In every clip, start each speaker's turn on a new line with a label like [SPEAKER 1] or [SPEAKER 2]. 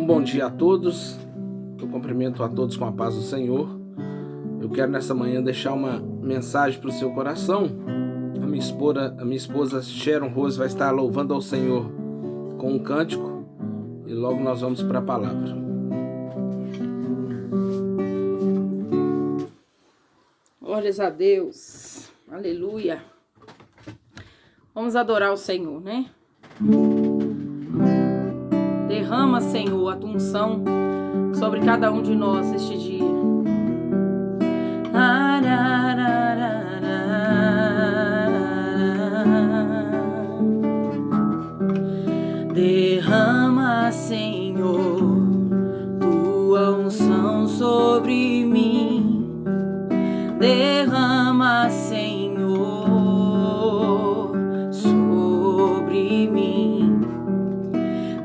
[SPEAKER 1] Um bom dia a todos, eu cumprimento a todos com a paz do Senhor. Eu quero nessa manhã deixar uma mensagem para o seu coração. A minha esposa Sharon Rose vai estar louvando ao Senhor com um cântico e logo nós vamos para a palavra.
[SPEAKER 2] Glórias a Deus, aleluia. Vamos adorar o Senhor, né? Derrama, Senhor, a tua unção sobre cada um de nós este dia. Derrama, Senhor, tua unção sobre mim. Derrama, Senhor, sobre mim.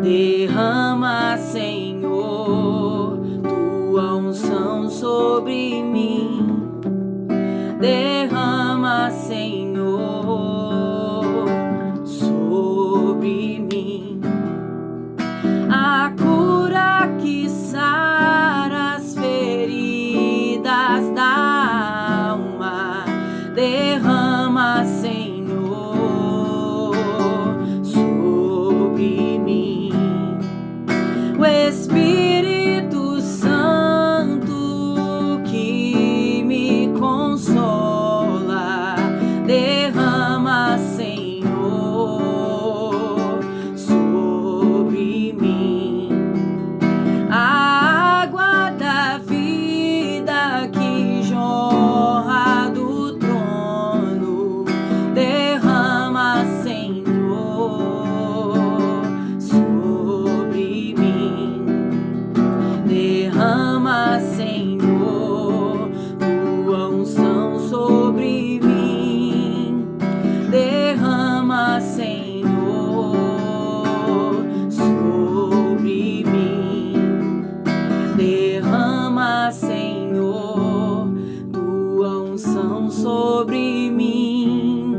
[SPEAKER 2] Derrama, Senhor, tua unção sobre mim. Derrama, Senhor, sobre mim. A cura que sara as feridas da alma. Derrama, Senhor, sobre mim. O Espírito Santo que me consola. Derrama, Senhor, sobre mim. A água da vida que jorra do trono. Derrama, Senhor, sobre mim. Derrama, Senhor, tua unção sobre mim. Derrama, Senhor, sobre mim. Derrama, Senhor, tua unção sobre mim.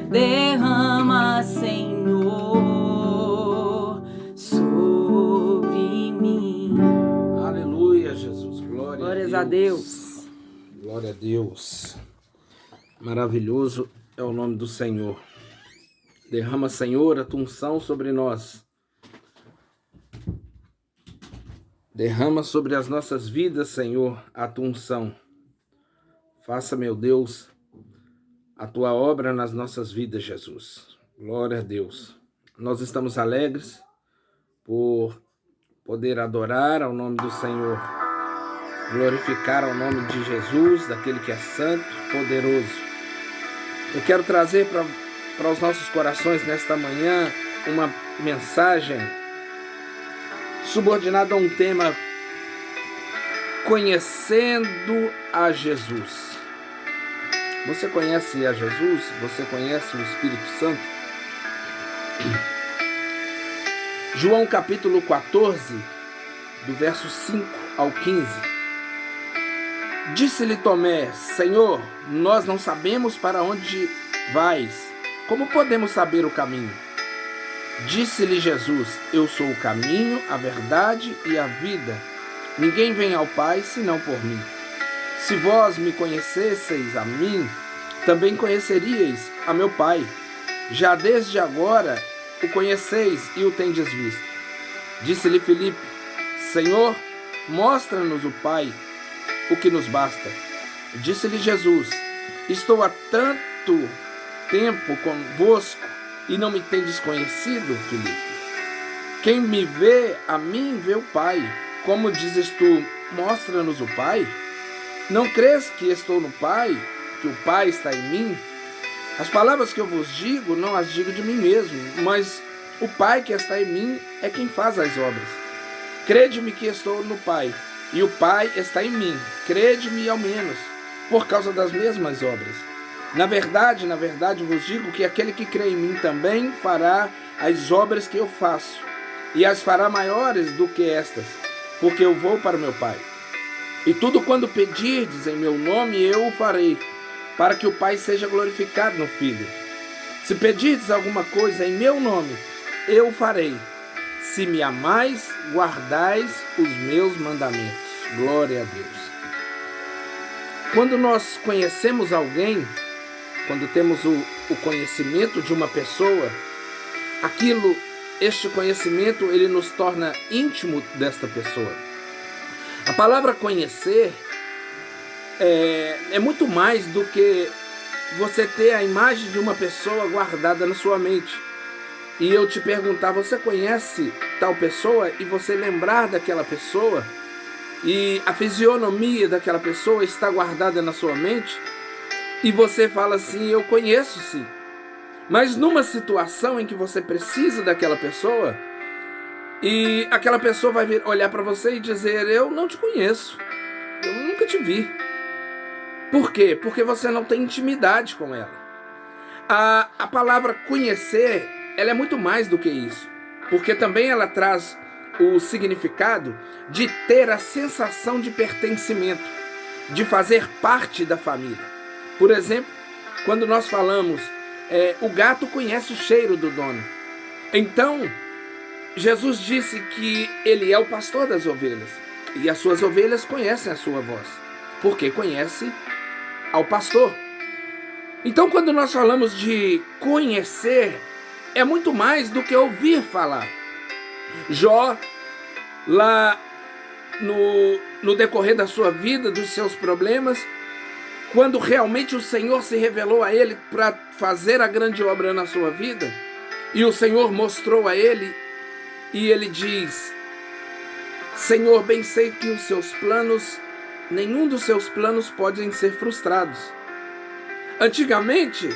[SPEAKER 2] Derrama, Senhor, sobre mim.
[SPEAKER 1] Aleluia, Jesus,
[SPEAKER 2] Glórias a Deus.
[SPEAKER 1] Glória a Deus. Maravilhoso é o nome do Senhor. Derrama, Senhor, a tua unção sobre nós. Derrama sobre as nossas vidas, Senhor, a tua unção. Faça, meu Deus, a tua obra nas nossas vidas, Jesus. Glória a Deus. Nós estamos alegres por poder adorar ao nome do Senhor, glorificar ao nome de Jesus, daquele que é santo, poderoso. Eu quero trazer para os nossos corações nesta manhã uma mensagem subordinada a um tema: conhecendo a Jesus. Você conhece a Jesus? Você conhece o Espírito Santo? João capítulo 14, do verso 5 ao 15. Disse-lhe Tomé: Senhor, nós não sabemos para onde vais. Como podemos saber o caminho? Disse-lhe Jesus: Eu sou o caminho, a verdade e a vida. Ninguém vem ao Pai senão por mim. Se vós me conhecesseis a mim, também conheceríeis a meu Pai. Já desde agora o conheceis e o tendes visto. Disse-lhe Filipe: Senhor, mostra-nos o Pai, o que nos basta. Disse-lhe Jesus: Estou há tanto tempo convosco e não me tendes conhecido, Filipe? Quem me vê a mim vê o Pai. Como dizes tu, mostra-nos o Pai? Não crês que estou no Pai, que o Pai está em mim? As palavras que eu vos digo, não as digo de mim mesmo, mas o Pai que está em mim é quem faz as obras. Crede-me que estou no Pai, e o Pai está em mim. Crede-me ao menos, por causa das mesmas obras. Na verdade vos digo que aquele que crê em mim também fará as obras que eu faço, e as fará maiores do que estas, porque eu vou para o meu Pai. E tudo quando pedirdes em meu nome, eu o farei, para que o Pai seja glorificado no Filho. Se pedirdes alguma coisa em meu nome, eu o farei. se me amais, guardais os meus mandamentos. Glória a Deus. Quando nós conhecemos alguém, quando temos o conhecimento de uma pessoa, este conhecimento, ele nos torna íntimo desta pessoa. A palavra conhecer é muito mais do que você ter a imagem de uma pessoa guardada na sua mente. E eu te perguntar, você conhece tal pessoa? E você lembrar daquela pessoa, e a fisionomia daquela pessoa está guardada na sua mente, e você fala assim, eu conheço sim. Mas numa situação em que você precisa daquela pessoa, e aquela pessoa vai olhar para você e dizer, eu não te conheço, eu nunca te vi. Por quê? Porque você não tem intimidade com ela. A palavra conhecer, ela é muito mais do que isso, porque também ela traz o significado de ter a sensação de pertencimento, de fazer parte da família. Por exemplo, quando nós falamos, o gato conhece o cheiro do dono. Então, Jesus disse que ele é o pastor das ovelhas, e as suas ovelhas conhecem a sua voz, porque conhece ao pastor. Então, quando nós falamos de conhecer, é muito mais do que ouvir falar. Jó, lá no decorrer da sua vida, dos seus problemas, quando realmente o Senhor se revelou a ele para fazer a grande obra na sua vida, e o Senhor mostrou a ele, e ele diz, Senhor, bem sei que os seus planos, nenhum dos seus planos podem ser frustrados. Antigamente,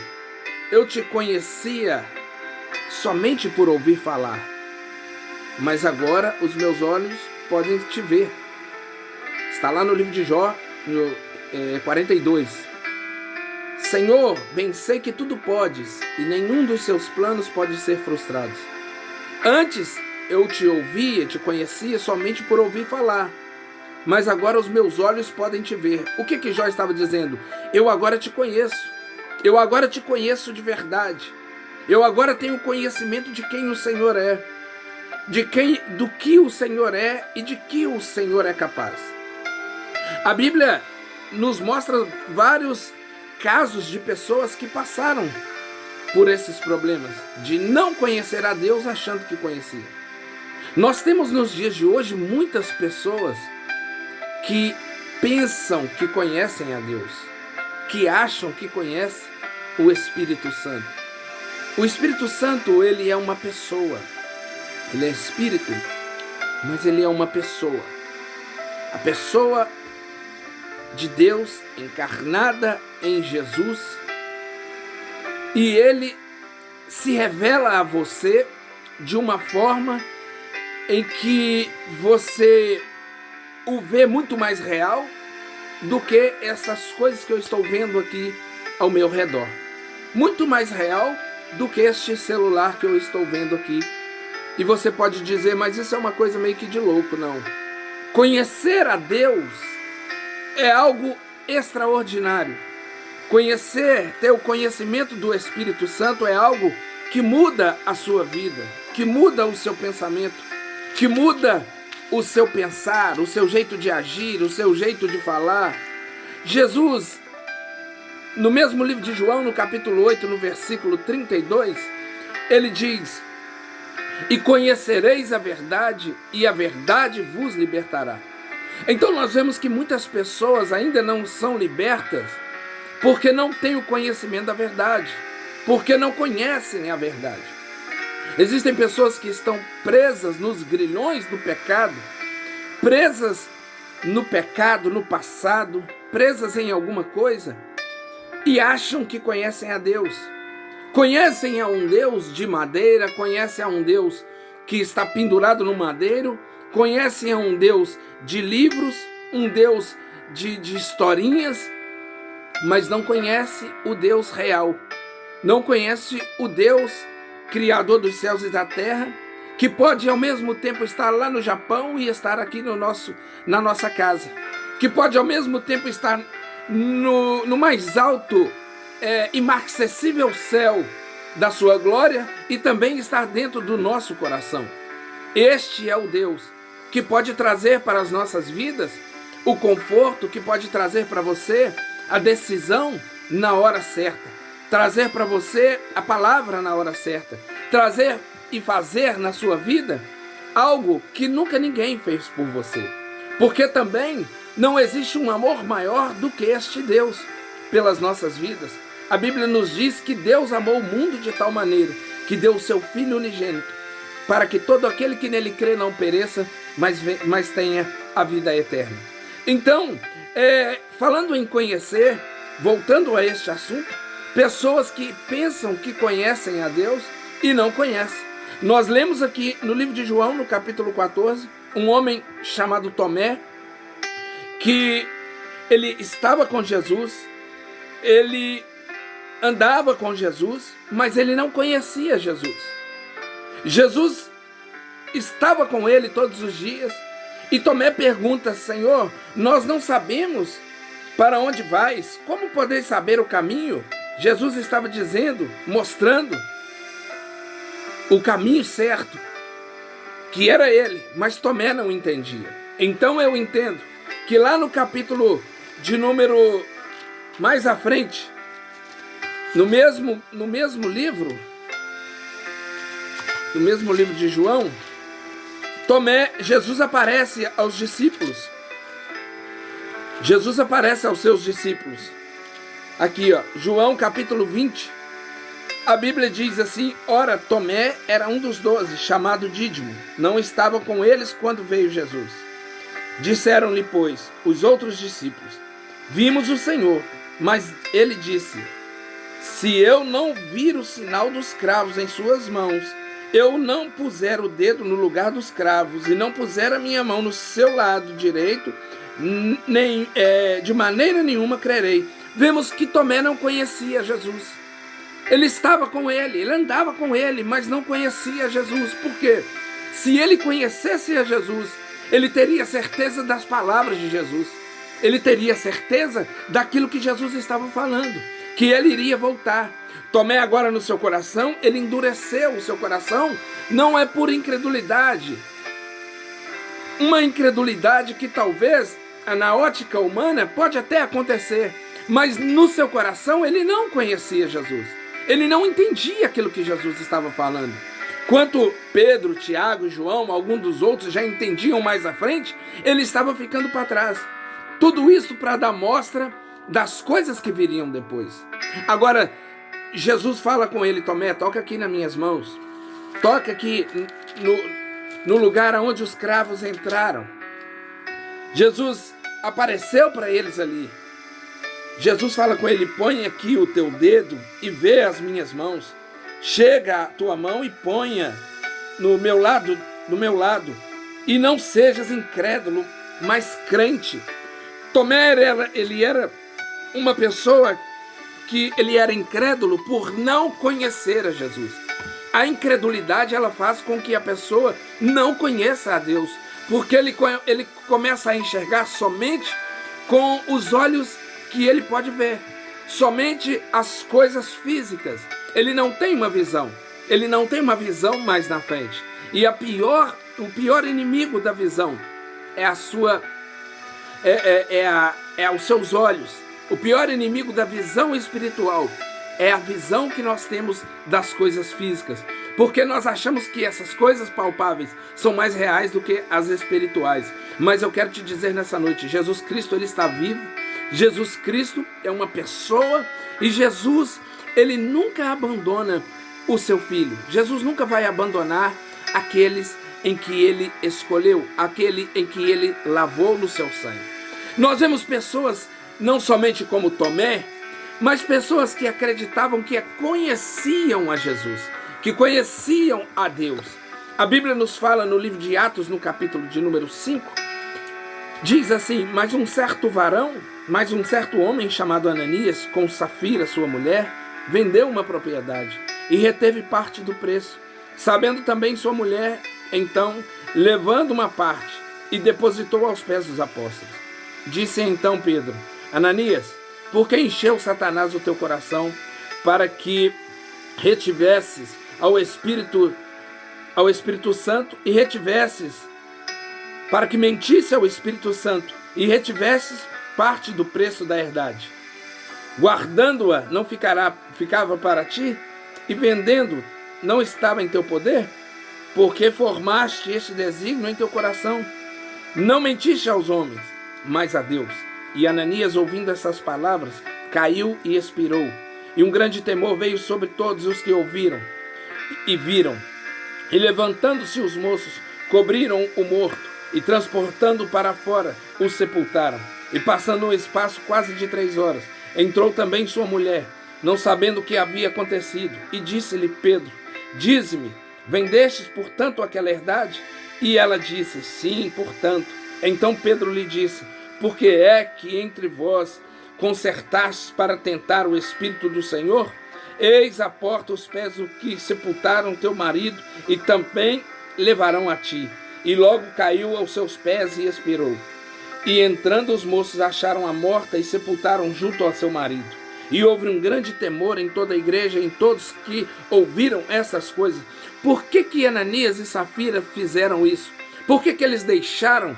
[SPEAKER 1] eu te conhecia somente por ouvir falar, mas agora os meus olhos podem te ver. Está lá no livro de Jó, no 42. Senhor, bem sei que tudo podes, e nenhum dos seus planos pode ser frustrado. Antes eu te ouvia, te conhecia somente por ouvir falar, mas agora os meus olhos podem te ver. O que Jó estava dizendo? Eu agora te conheço. Eu agora te conheço de verdade. Eu agora tenho conhecimento de quem o Senhor é, do que o Senhor é e de que o Senhor é capaz. A Bíblia nos mostra vários casos de pessoas que passaram por esses problemas, de não conhecer a Deus achando que conhecia. Nós temos nos dias de hoje muitas pessoas que pensam que conhecem a Deus, que acham que conhecem o Espírito Santo. O Espírito Santo, ele é uma pessoa. Ele é Espírito, mas ele é uma pessoa. A pessoa de Deus encarnada em Jesus. E ele se revela a você de uma forma em que você o vê muito mais real do que essas coisas que eu estou vendo aqui ao meu redor. Muito mais real do que este celular que eu estou vendo aqui. E você pode dizer, mas isso é uma coisa meio que de louco. Não. Conhecer a Deus é algo extraordinário. Ter o conhecimento do Espírito Santo é algo que muda a sua vida, que muda o seu pensamento, que muda o seu pensar, o seu jeito de agir, o seu jeito de falar. Jesus, no mesmo livro de João, no capítulo 8, no versículo 32, ele diz, e conhecereis a verdade, e a verdade vos libertará. Então nós vemos que muitas pessoas ainda não são libertas porque não têm o conhecimento da verdade, porque não conhecem a verdade. Existem pessoas que estão presas nos grilhões do pecado, presas no pecado, no passado, presas em alguma coisa, e acham que conhecem a Deus. Conhecem a um Deus de madeira, conhecem a um Deus que está pendurado no madeiro, conhecem a um Deus de livros, um Deus de historinhas, mas não conhece o Deus real. Não conhece o Deus criador dos céus e da terra, que pode ao mesmo tempo estar lá no Japão e estar aqui na nossa casa, que pode ao mesmo tempo estar no mais alto inacessível céu da sua glória e também estar dentro do nosso coração. Este é o Deus que pode trazer para as nossas vidas o conforto, que pode trazer para você a decisão na hora certa, trazer para você a palavra na hora certa, trazer e fazer na sua vida algo que nunca ninguém fez por você. Porque também não existe um amor maior do que este Deus pelas nossas vidas. A Bíblia nos diz que Deus amou o mundo de tal maneira que deu o seu Filho unigênito, para que todo aquele que nele crê não pereça, mas tenha a vida eterna. Então, falando em conhecer, voltando a este assunto, pessoas que pensam que conhecem a Deus e não conhecem. Nós lemos aqui no livro de João, no capítulo 14, um homem chamado Tomé, que ele estava com Jesus, ele andava com Jesus, mas ele não conhecia Jesus. Jesus estava com ele todos os dias, e Tomé pergunta: Senhor, nós não sabemos para onde vais, como podeis saber o caminho? Jesus estava dizendo, mostrando o caminho certo, que era ele, mas Tomé não entendia. Então eu entendo que lá no capítulo de número mais à frente, no mesmo livro de João, Jesus aparece aos discípulos. Jesus aparece aos seus discípulos. Aqui, João capítulo 20, a Bíblia diz assim: ora, Tomé era um dos 12, chamado Dídimo. Não estava com eles quando veio Jesus. Disseram-lhe, pois, os outros discípulos: vimos o Senhor. Mas ele disse: se eu não vir o sinal dos cravos em suas mãos, eu não puser o dedo no lugar dos cravos e não puser a minha mão no seu lado direito, de maneira nenhuma crerei. Vemos que Tomé não conhecia Jesus. Ele estava com ele, ele andava com ele, mas não conhecia Jesus. Por quê? Se ele conhecesse a Jesus, ele teria certeza das palavras de Jesus. Ele teria certeza daquilo que Jesus estava falando, que ele iria voltar. Tomé agora no seu coração, ele endureceu o seu coração, não é por incredulidade. Uma incredulidade que talvez, na ótica humana, pode até acontecer, mas no seu coração ele não conhecia Jesus. Ele não entendia aquilo que Jesus estava falando. Quanto Pedro, Tiago e João, alguns dos outros já entendiam mais à frente, ele estava ficando para trás. Tudo isso para dar mostra das coisas que viriam depois. Agora, Jesus fala com ele: Tomé, toca aqui nas minhas mãos. Toca aqui no lugar onde os cravos entraram. Jesus apareceu para eles ali. Jesus fala com ele: põe aqui o teu dedo e vê as minhas mãos. Chega a tua mão e ponha no meu lado, e não sejas incrédulo, mas crente. Tomé ele era uma pessoa que ele era incrédulo por não conhecer a Jesus. A incredulidade, ela faz com que a pessoa não conheça a Deus, porque ele começa a enxergar somente com os olhos que ele pode ver, somente as coisas físicas. Ele não tem uma visão, mais na frente. E o pior inimigo da visão é os seus olhos. O pior inimigo da visão espiritual é a visão que nós temos das coisas físicas, porque nós achamos que essas coisas palpáveis são mais reais do que as espirituais. Mas eu quero te dizer nessa noite, Jesus Cristo, ele está vivo. Jesus Cristo é uma pessoa, e Jesus, ele nunca abandona o seu filho. Jesus nunca vai abandonar aqueles em que ele escolheu, aquele em que ele lavou no seu sangue. Nós vemos pessoas, não somente como Tomé, mas pessoas que acreditavam que conheciam a Jesus, que conheciam a Deus. A Bíblia nos fala no livro de Atos, no capítulo de número 5, diz assim: mas um certo homem chamado Ananias, com Safira, sua mulher, vendeu uma propriedade e reteve parte do preço. Sabendo também sua mulher, então, levando uma parte, e depositou aos pés dos apóstolos. Disse então Pedro: Ananias, por que encheu Satanás o teu coração para que retivesses ao Espírito ao Espírito Santo e retivesses, para que mentisse ao Espírito Santo e retivesses parte do preço da herdade. Guardando-a não ficava para ti, e vendendo não estava em teu poder? Porque formaste este desígnio em teu coração. Não mentiste aos homens, mas a Deus. E Ananias, ouvindo essas palavras, caiu e expirou. E um grande temor veio sobre todos os que ouviram e viram. E levantando-se os moços, cobriram o morto, e transportando-o para fora, o sepultaram. E passando um espaço quase de 3 horas, entrou também sua mulher, não sabendo o que havia acontecido. E disse-lhe Pedro: dize-me, vendestes portanto aquela herdade? E ela disse: sim, portanto. Então Pedro lhe disse: por que é que entre vós concertastes para tentar o Espírito do Senhor? Eis à porta os pés do que sepultaram teu marido, e também levarão a ti. E logo caiu aos seus pés e expirou. E entrando os moços acharam-a morta e sepultaram junto ao seu marido. E houve um grande temor em toda a igreja e em todos que ouviram essas coisas. Por que Ananias e Safira fizeram isso? Por que eles deixaram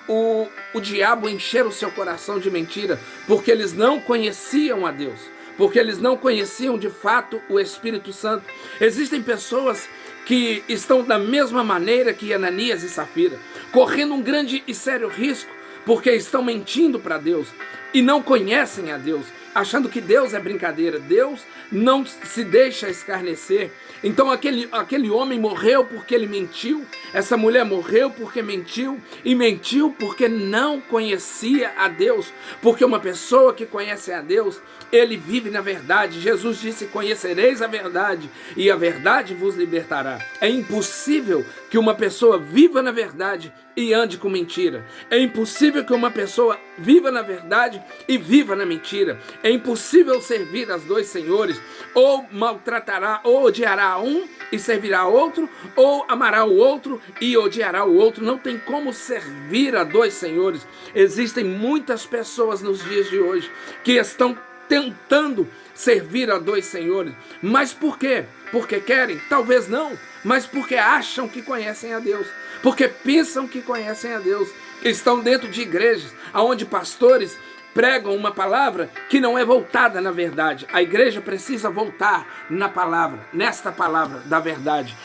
[SPEAKER 1] o diabo encher o seu coração de mentira? Porque eles não conheciam a Deus. Porque eles não conheciam de fato o Espírito Santo. Existem pessoas que estão da mesma maneira que Ananias e Safira, correndo um grande e sério risco, porque estão mentindo para Deus e não conhecem a Deus, achando que Deus é brincadeira. Deus não se deixa escarnecer. Então aquele homem morreu porque ele mentiu, essa mulher morreu porque mentiu, e mentiu porque não conhecia a Deus. Porque uma pessoa que conhece a Deus, ele vive na verdade. Jesus disse: conhecereis a verdade, e a verdade vos libertará. É impossível que uma pessoa viva na verdade e ande com mentira. É impossível que uma pessoa viva na verdade e viva na mentira. É impossível servir aos dois senhores. Ou maltratará, ou odiará um e servirá outro, ou amará o outro e odiará o outro. Não tem como servir a dois senhores. Existem muitas pessoas nos dias de hoje que estão tentando servir a dois senhores. Mas por quê? Porque querem? Talvez não, mas porque acham que conhecem a Deus, porque pensam que conhecem a Deus. Estão dentro de igrejas onde pastores pregam uma palavra que não é voltada na verdade. A igreja precisa voltar na palavra, nesta palavra da verdade.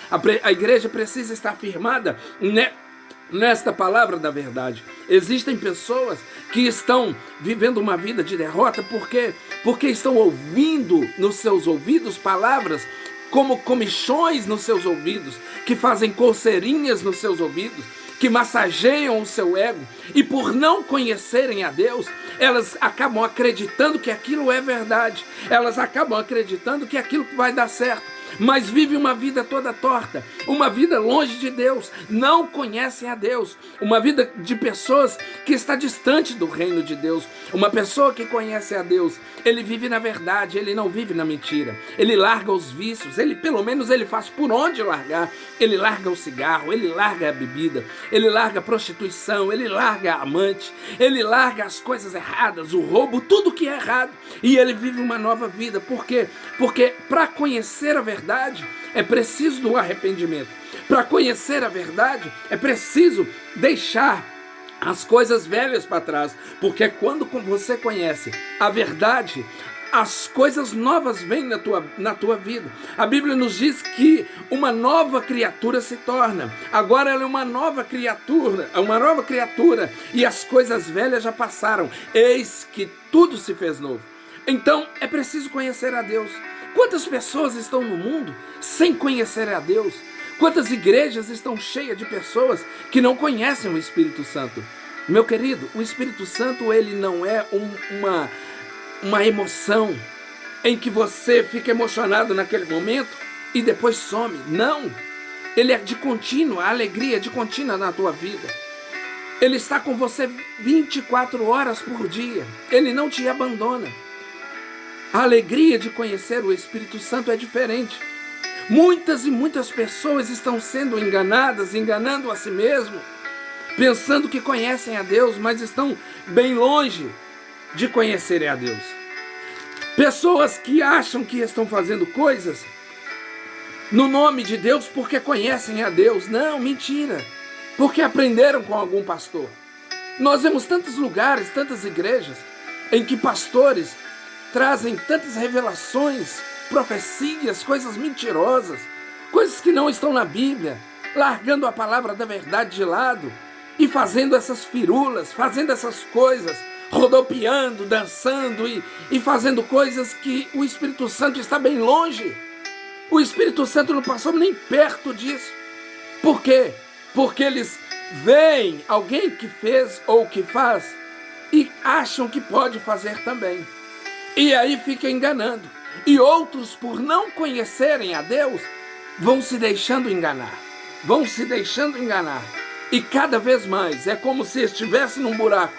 [SPEAKER 1] A igreja precisa estar firmada nesta palavra da verdade. Existem pessoas que estão vivendo uma vida de derrota porque estão ouvindo nos seus ouvidos palavras como comichões nos seus ouvidos, que fazem coceirinhas nos seus ouvidos, que massageiam o seu ego, e por não conhecerem a Deus, elas acabam acreditando que aquilo é verdade, elas acabam acreditando que aquilo vai dar certo, mas vivem uma vida toda torta, uma vida longe de Deus, não conhecem a Deus, uma vida de pessoas que está distante do reino de Deus. Uma pessoa que conhece a Deus, ele vive na verdade, ele não vive na mentira, ele larga os vícios, pelo menos ele faz por onde largar. Ele larga o cigarro, ele larga a bebida, ele larga a prostituição, ele larga a amante, ele larga as coisas erradas, o roubo, tudo que é errado, e ele vive uma nova vida. Por quê? Porque para conhecer a verdade é preciso do arrependimento. Para conhecer a verdade é preciso deixar as coisas velhas para trás, porque quando você conhece a verdade, as coisas novas vêm na tua vida. A Bíblia nos diz que uma nova criatura se torna. Agora ela é uma nova criatura, e as coisas velhas já passaram. Eis que tudo se fez novo. Então é preciso conhecer a Deus. Quantas pessoas estão no mundo sem conhecer a Deus? Quantas igrejas estão cheias de pessoas que não conhecem o Espírito Santo? Meu querido, o Espírito Santo, ele não é uma emoção em que você fica emocionado naquele momento e depois some. Não, ele é de contínuo, a alegria é de contínua na tua vida. Ele está com você 24 horas por dia, ele não te abandona. A alegria de conhecer o Espírito Santo é diferente. Muitas e muitas pessoas estão sendo enganadas, enganando a si mesmo, pensando que conhecem a Deus, mas estão bem longe de conhecerem a Deus. Pessoas que acham que estão fazendo coisas no nome de Deus porque conhecem a Deus. Não, mentira. Porque aprenderam com algum pastor. Nós vemos tantos lugares, tantas igrejas, em que pastores trazem tantas revelações, profecias, coisas mentirosas, coisas que não estão na Bíblia, largando a palavra da verdade de lado e fazendo essas firulas, fazendo essas coisas, rodopiando, dançando e fazendo coisas que o Espírito Santo está bem longe. O Espírito Santo não passou nem perto disso. Por quê? Porque eles veem alguém que fez ou que faz e acham que pode fazer também. E aí fica enganando. E outros, por não conhecerem a Deus, vão se deixando enganar. Vão se deixando enganar. E cada vez mais é como se estivesse num buraco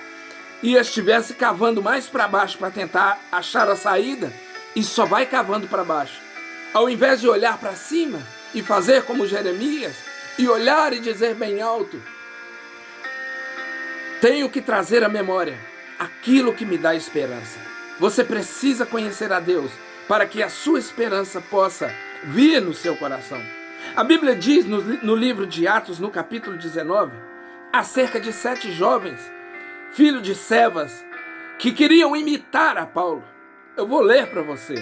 [SPEAKER 1] e estivesse cavando mais para baixo para tentar achar a saída e só vai cavando para baixo. Ao invés de olhar para cima e fazer como Jeremias e olhar e dizer bem alto: tenho que trazer à memória aquilo que me dá esperança. Você precisa conhecer a Deus para que a sua esperança possa vir no seu coração. A Bíblia diz no livro de Atos, no capítulo 19, acerca de 7 jovens, filhos de Cefas, que queriam imitar a Paulo. Eu vou ler para você.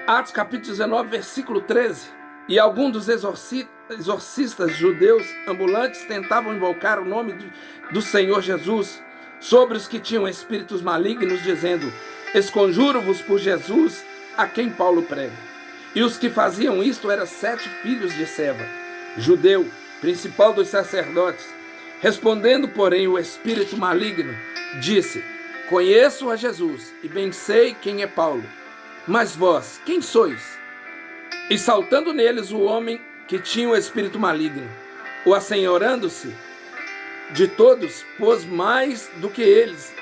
[SPEAKER 1] Atos capítulo 19, versículo 13. E alguns dos exorcistas judeus ambulantes tentavam invocar o nome do Senhor Jesus sobre os que tinham espíritos malignos, dizendo: esconjuro-vos por Jesus, a quem Paulo prega. E os que faziam isto eram 7 filhos de Seva, judeu, principal dos sacerdotes. Respondendo, porém, o espírito maligno, disse: conheço a Jesus, e bem sei quem é Paulo. Mas vós, quem sois? E saltando neles o homem que tinha o espírito maligno, o assenhorando-se de todos, pôde mais do que eles,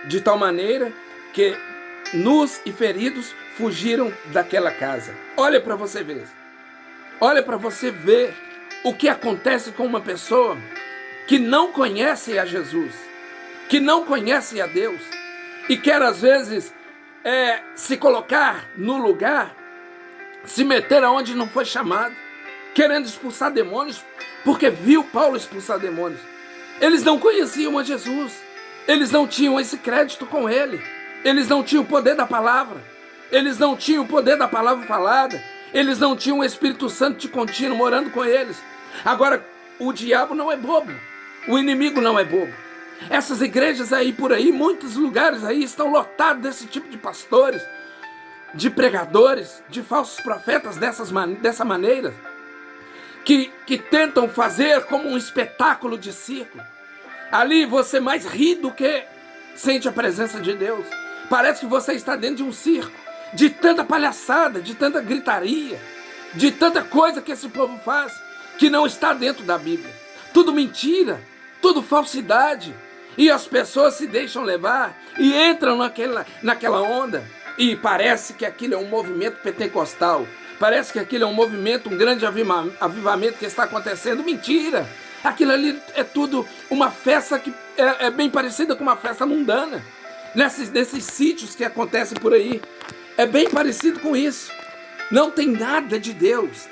[SPEAKER 1] de tal maneira que nus e feridos fugiram daquela casa. Olha para você ver. Olha para você ver o que acontece com uma pessoa que não conhece a Jesus, que não conhece a Deus e quer às vezes se colocar no lugar, se meter aonde não foi chamado, querendo expulsar demônios, porque viu Paulo expulsar demônios. Eles não conheciam a Jesus, eles não tinham esse crédito com ele, eles não tinham o poder da palavra, eles não tinham o poder da palavra falada, eles não tinham o Espírito Santo de contínuo morando com eles. Agora, o diabo não é bobo, o inimigo não é bobo. Essas igrejas aí por aí, muitos lugares aí estão lotados desse tipo de pastores, de pregadores, de falsos profetas dessa maneira, que tentam fazer como um espetáculo de circo. Ali você mais ri do que sente a presença de Deus. Parece que você está dentro de um circo, de tanta palhaçada, de tanta gritaria, de tanta coisa que esse povo faz, que não está dentro da Bíblia. Tudo mentira, tudo falsidade. E as pessoas se deixam levar e entram naquela onda. E parece que aquilo é um movimento pentecostal. Parece que aquilo é um movimento, um grande avivamento que está acontecendo. Mentira! Aquilo ali é tudo uma festa que é bem parecida com uma festa mundana. Nesses sítios que acontecem por aí. É bem parecido com isso. Não tem nada de Deus.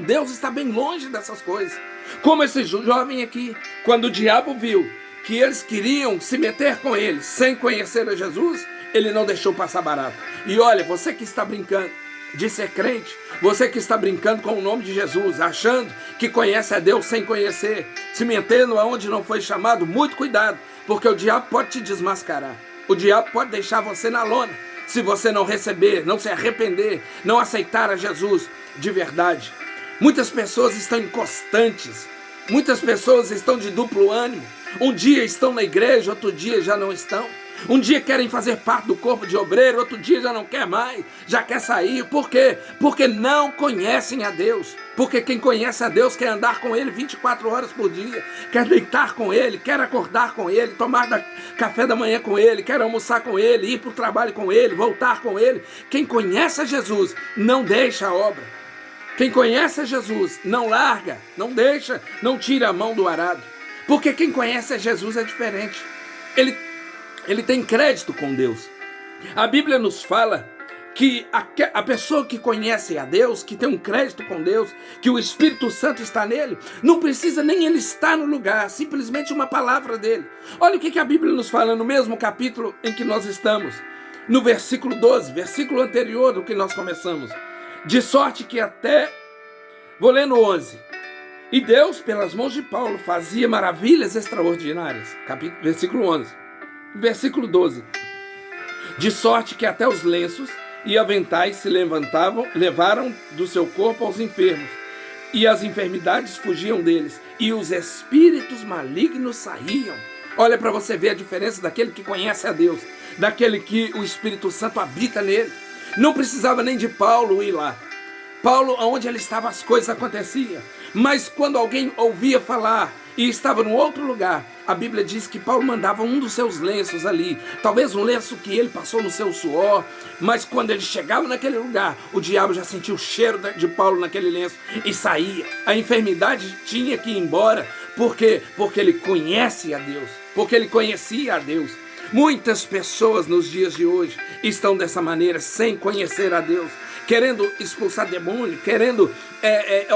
[SPEAKER 1] Deus está bem longe dessas coisas. Como esse jovem aqui, quando o diabo viu que eles queriam se meter com ele sem conhecer a Jesus, ele não deixou passar barato. E olha, você que está brincando de ser crente, você que está brincando com o nome de Jesus, achando que conhece a Deus sem conhecer, se metendo aonde não foi chamado, muito cuidado, porque o diabo pode te desmascarar. O diabo pode deixar você na lona, se você não receber, não se arrepender, não aceitar a Jesus de verdade. Muitas pessoas estão inconstantes, muitas pessoas estão de duplo ânimo. Um dia estão na igreja, outro dia já não estão. Um dia querem fazer parte do corpo de obreiro, outro dia já não quer mais, já quer sair. Por quê? Porque não conhecem a Deus. Porque quem conhece a Deus quer andar com Ele 24 horas por dia, quer deitar com Ele, quer acordar com Ele, tomar café da manhã com Ele, quer almoçar com Ele, ir para o trabalho com Ele, voltar com Ele. Quem conhece a Jesus não deixa a obra. Quem conhece a Jesus não larga, não deixa, não tira a mão do arado. Porque quem conhece a Jesus é diferente. Ele tem crédito com Deus. A Bíblia nos fala que a pessoa que conhece a Deus, que tem um crédito com Deus, que o Espírito Santo está nele, não precisa nem ele estar no lugar, simplesmente uma palavra dele. Olha o que a Bíblia nos fala no mesmo capítulo em que nós estamos, no versículo 12, versículo anterior do que nós começamos. De sorte que até, vou ler no 11, e Deus, pelas mãos de Paulo, fazia maravilhas extraordinárias, versículo 11, versículo 12, de sorte que até os lenços e aventais se levaram do seu corpo aos enfermos, e as enfermidades fugiam deles, e os espíritos malignos saíam. Olha para você ver a diferença daquele que conhece a Deus, daquele que o Espírito Santo habita nele. Não precisava nem de Paulo ir lá. Paulo, onde ele estava, as coisas aconteciam. Mas quando alguém ouvia falar e estava num outro lugar, a Bíblia diz que Paulo mandava um dos seus lenços ali, talvez um lenço que ele passou no seu suor, mas quando ele chegava naquele lugar, o diabo já sentia o cheiro de Paulo naquele lenço e saía. A enfermidade tinha que ir embora. Por quê? Porque ele conhece a Deus, porque ele conhecia a Deus. Muitas pessoas nos dias de hoje estão dessa maneira, sem conhecer a Deus, querendo expulsar demônio, querendo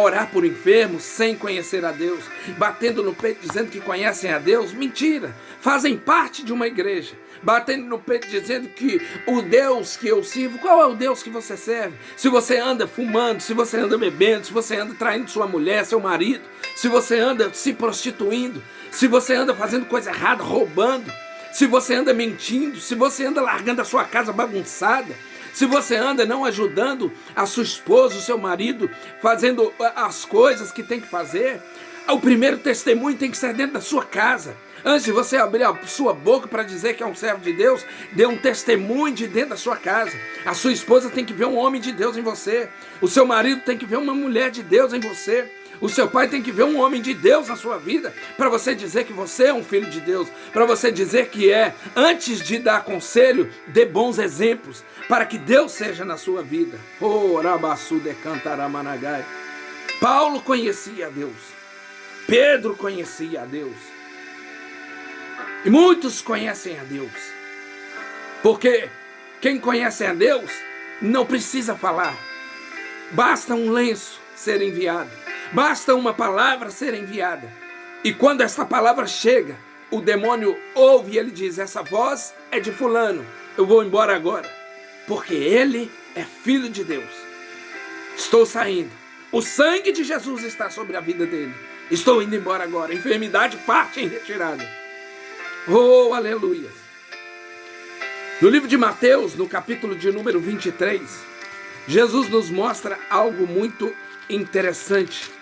[SPEAKER 1] orar por enfermos, sem conhecer a Deus, batendo no peito dizendo que conhecem a Deus. Mentira, fazem parte de uma igreja, batendo no peito dizendo que o Deus que eu sirvo, qual é o Deus que você serve? Se você anda fumando, se você anda bebendo, se você anda traindo sua mulher, seu marido, se você anda se prostituindo, se você anda fazendo coisa errada, roubando, se você anda mentindo, se você anda largando a sua casa bagunçada, se você anda não ajudando a sua esposa, o seu marido, fazendo as coisas que tem que fazer, o primeiro testemunho tem que ser dentro da sua casa. Antes de você abrir a sua boca para dizer que é um servo de Deus, dê um testemunho de dentro da sua casa. A sua esposa tem que ver um homem de Deus em você. O seu marido tem que ver uma mulher de Deus em você. O seu pai tem que ver um homem de Deus na sua vida, para você dizer que você é um filho de Deus, para você dizer que antes de dar conselho, dê bons exemplos, para que Deus seja na sua vida. Paulo conhecia a Deus, Pedro conhecia a Deus, e muitos conhecem a Deus, porque quem conhece a Deus não precisa falar, basta um lenço ser enviado. Basta uma palavra ser enviada. E quando essa palavra chega, o demônio ouve e ele diz: essa voz é de fulano, eu vou embora agora, porque ele é filho de Deus. Estou saindo. O sangue de Jesus está sobre a vida dele. Estou indo embora agora. A enfermidade parte em retirada. Oh, aleluia. No livro de Mateus, no capítulo de número 23, Jesus nos mostra algo muito interessante.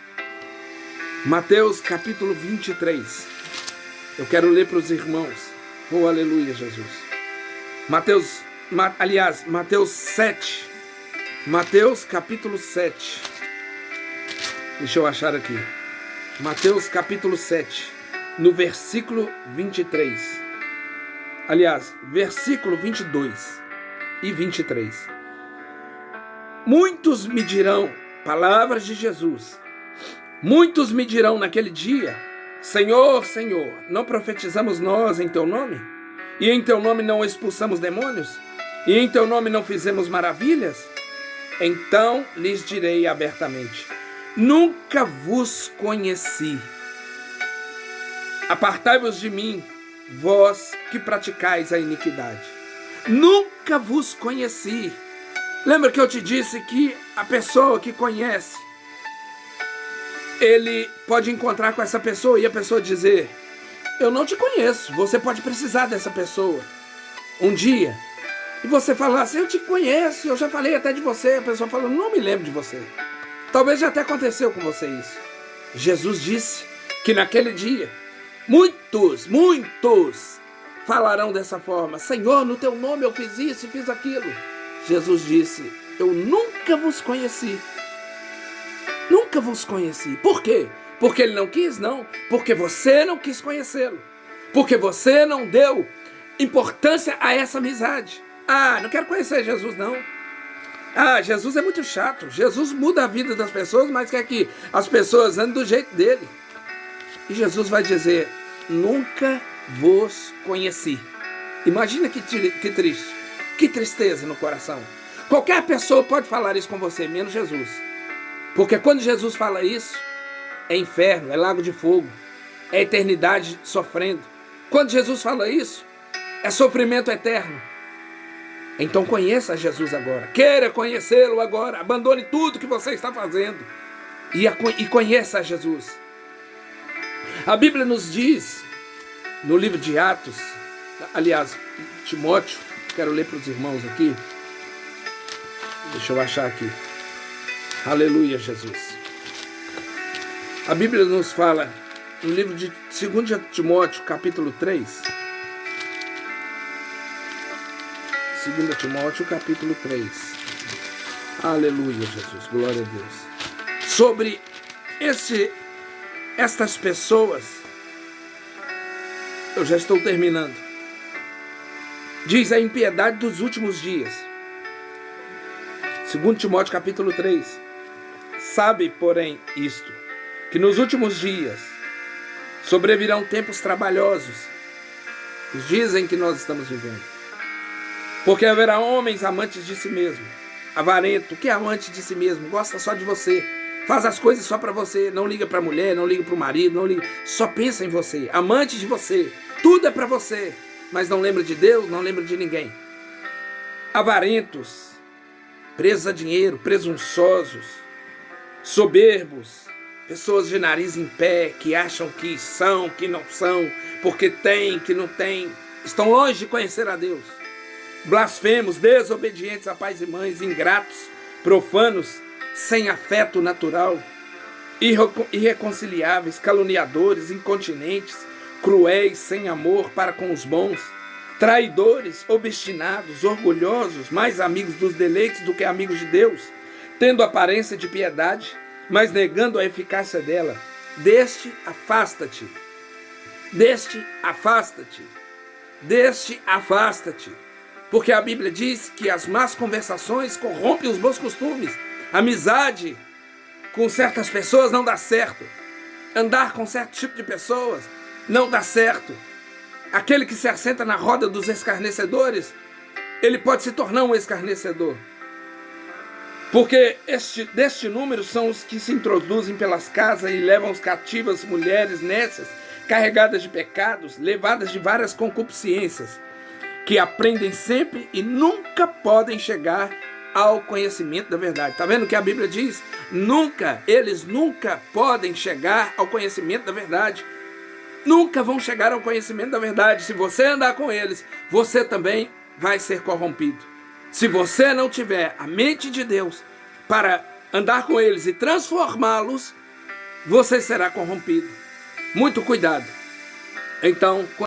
[SPEAKER 1] Mateus capítulo 23. Eu quero ler para os irmãos. Oh, aleluia, Jesus. Mateus 7. Mateus capítulo 7. Deixa eu achar aqui. Mateus capítulo 7, no versículo 23. Aliás, versículo 22 e 23. Muitos me dirão, palavras de Jesus, muitos me dirão naquele dia: Senhor, Senhor, não profetizamos nós em teu nome? E em teu nome não expulsamos demônios? E em teu nome não fizemos maravilhas? Então lhes direi abertamente: nunca vos conheci. Apartai-vos de mim, vós que praticais a iniquidade. Nunca vos conheci. Lembra que eu te disse que a pessoa que conhece, ele pode encontrar com essa pessoa e a pessoa dizer: eu não te conheço. Você pode precisar dessa pessoa um dia e você falar assim: eu te conheço, eu já falei até de você. A pessoa fala: não me lembro de você. Talvez já até aconteceu com você isso. Jesus disse que naquele dia muitos falarão dessa forma: Senhor, no teu nome eu fiz isso e fiz aquilo. Jesus disse: eu nunca vos conheci. Nunca vos conheci. Por quê? Porque ele não quis? Não. Porque você não quis conhecê-lo. Porque você não deu importância a essa amizade. Ah, não quero conhecer Jesus, não. Ah, Jesus é muito chato. Jesus muda a vida das pessoas, mas quer que as pessoas andem do jeito dele. E Jesus vai dizer: nunca vos conheci. Imagina que triste. Que tristeza no coração. Qualquer pessoa pode falar isso com você, menos Jesus. Porque quando Jesus fala isso, é inferno, é lago de fogo, é eternidade sofrendo. Quando Jesus fala isso, é sofrimento eterno. Então conheça Jesus agora, queira conhecê-lo agora, abandone tudo que você está fazendo e conheça Jesus. A Bíblia nos diz, no livro de Atos, aliás, Timóteo, quero ler para os irmãos aqui, deixa eu achar aqui, aleluia, Jesus. A Bíblia nos fala, no livro de 2 Timóteo, capítulo 3, 2 Timóteo, capítulo 3, aleluia, Jesus, glória a Deus, sobre estas pessoas, eu já estou terminando, diz a impiedade dos últimos dias, 2 Timóteo capítulo 3, sabe, porém, isto, que nos últimos dias sobrevirão tempos trabalhosos, os dias em que nós estamos vivendo, porque haverá homens amantes de si mesmo, avarento, que é amante de si mesmo, gosta só de você, faz as coisas só para você, não liga para a mulher, não liga para o marido, não liga, só pensa em você, amante de você, tudo é para você, mas não lembra de Deus, não lembra de ninguém. Avarentos, presos a dinheiro, presunçosos, soberbos, pessoas de nariz em pé, que acham que são, que não são, porque tem, que não tem, estão longe de conhecer a Deus. Blasfemos, desobedientes a pais e mães, ingratos, profanos, sem afeto natural, irreconciliáveis, caluniadores, incontinentes, cruéis, sem amor para com os bons, traidores, obstinados, orgulhosos, mais amigos dos deleites do que amigos de Deus, tendo aparência de piedade, mas negando a eficácia dela. Deste afasta-te. Deste afasta-te. Deste afasta-te. Porque a Bíblia diz que as más conversações corrompem os bons costumes. Amizade com certas pessoas não dá certo. Andar com certo tipo de pessoas não dá certo. Aquele que se assenta na roda dos escarnecedores, ele pode se tornar um escarnecedor. Porque deste número são os que se introduzem pelas casas e levam os cativas mulheres nécias, carregadas de pecados, levadas de várias concupiscências, que aprendem sempre e nunca podem chegar ao conhecimento da verdade. Está vendo o que a Bíblia diz? Eles nunca podem chegar ao conhecimento da verdade. Nunca vão chegar ao conhecimento da verdade. Se você andar com eles, você também vai ser corrompido. Se você não tiver a mente de Deus para andar com eles e transformá-los, você será corrompido. Muito cuidado. Então,